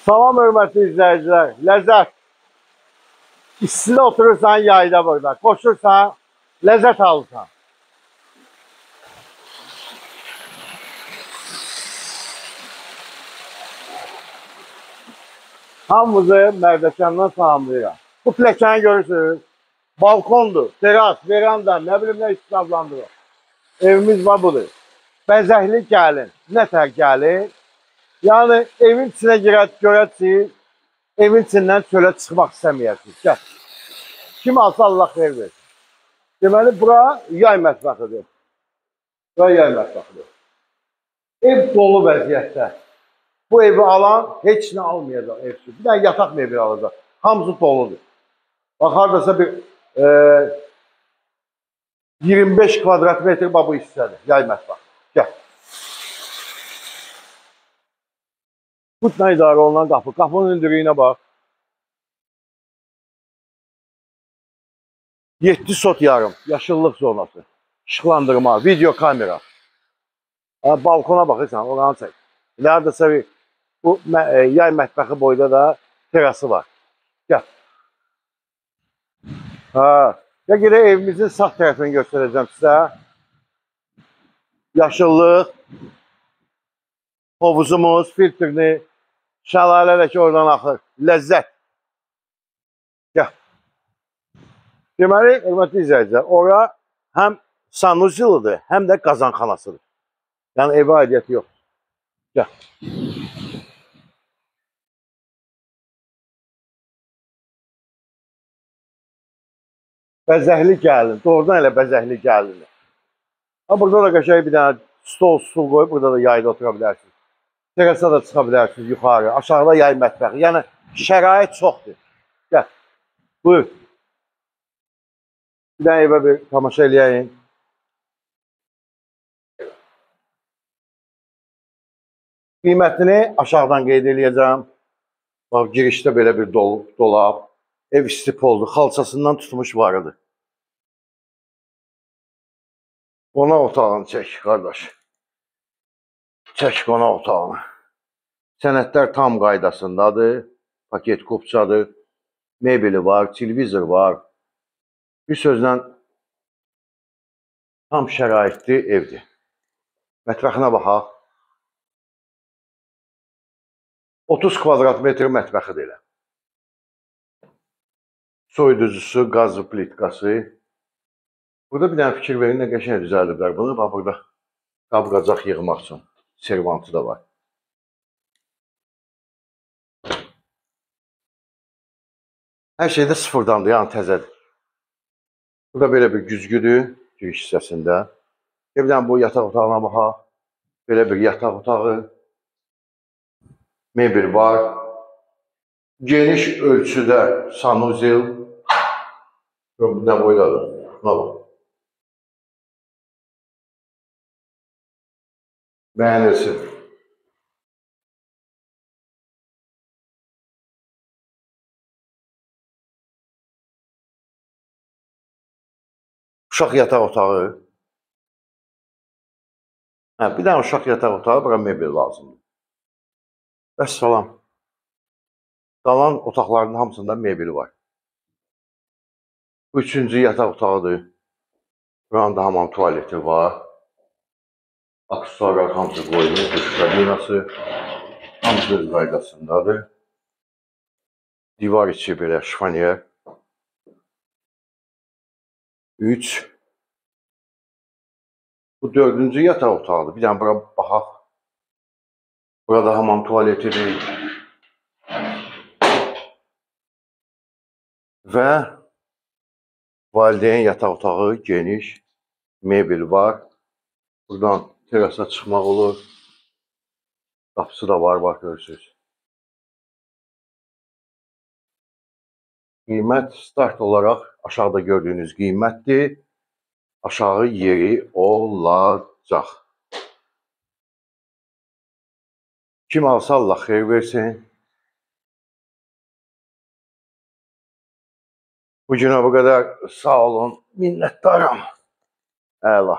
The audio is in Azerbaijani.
Salam hörmətli izləyicilər. Ləzzət. İstidə oturursan yayda burada. Koşursan, ləzzət alırsan. Hamımızı Mərdəkandan salamlayıram. Bu pləkanı görürsünüz. Balkondur, teras, veranda, nə bilim nə istifadlandırır. Evimiz var budur. Bəzəkli gəlin. Nə tər gəlin? Yəni evin içinə görəcəksiniz, evin içindən çölə çıxmaq istəməyəsiniz. Gəl. Kim alsa Allah xeyir versin. Deməli, bura yay mətbəxidir. Bura yay mətbəxidir. Ev dolu vəziyyətdə. Bu evi alan heç nə almayacaq ev üçün. Bir dənə yataq mebeli alacaq. Hamısı doludur. Bax, haradasa bir 25 kvadrat metr bu hissədir. Yay mətbəx. Gəl. Qutla idarə olunan qapı. Qapının hündürlüyünə bax. 7 sot yarım. Yaşıllıq zonası. İşıqlandırma, video kamera. Balkona baxırsan, oranı çək. Nərdəsə bir bu yay mətbəxi boyda da terası var. Gəl. Ya gedək evimizin sağ tərəfini göstərəcəm sizə. Yaşıllıq, hovuzumuz, filtrini, şəlalə də ki oradan axır. Ləzzət. Gəl. Deməli, hörmətli izləyicilər, ora həm sanuzilidir, həm də qazanxanasıdır. Yəni evə aidiyyəti yox. Gəl. Bəzəkli gəlin. Doğrudan elə bəzəkli gəlin. Burada da qəşəng bir dənə stol qoyub, burada da yayda otura bilərsiniz. Terasa da çıxa bilərsiniz yuxarı. Aşağıda yay mətbəxi. Yəni şərait çoxdur. Gəl. Buyur. Bir dənə evə bir tamaşa eləyəyin. Qiymətini aşağıdan qeyd eləyəcəm. Bax, girişdə belə bir dolab. Ev istip oldu. Xalçasından tutmuş varıdır. Qonaq otağını çək, qardaş. Çək qonaq otağını. Sənədlər tam qaydasındadır. Paket kupçadır. Mebeli var, televizor var. Bir sözlə tam şəraitli evdir. Mətbəxinə baxaq. 30 kvadrat metr mətbəxidir elə. Soyuducusu, qazı plitkası. Burada bir dənə fikir verin, nə qəşəng düzəldiblər bunu. Bax, burada qab-qacaq yığmaq üçün servantı da var. Hər şey də sıfırdandır, yəni təzədir. Burada belə bir güzgüdür, giriş hissəsində. Bir dənə bu yataq otağına baxaq. Belə bir yataq otağı. Mebel var. Geniş ölçüdə sanuzil. Bir dənə boydadır. Buna bax. Bəyənilsin. Uşaq yataq otağı. Bir dənə uşaq yataq otağı, bura mebel lazımdır. Vəssalam. Qalan otaqların hamısında mebeli var. Bu üçüncü yataq otağıdır. Buranın da hamam tualeti var. Aksesuarlar hamısı qoyulmuş, duş kabinası. Hamısı öz qaydasındadır. Divar içi belə şifoniyer. 3. Bu dördüncü yataq otağıdır. Bir dənə bura baxaq. Burada hamam tualetidir. Və valideyn yataq otağı geniş. Mebel var. Buradan terasa çıxmaq olur. Qapısı da var, bax görürsünüz. Qiymət start olaraq aşağıda gördüyünüz qiymətdir. Aşağı yeri olacaq. Kim alsa Allah xeyir versin. Bugünə bu qədər sağ olun, minnətdaram. Əla.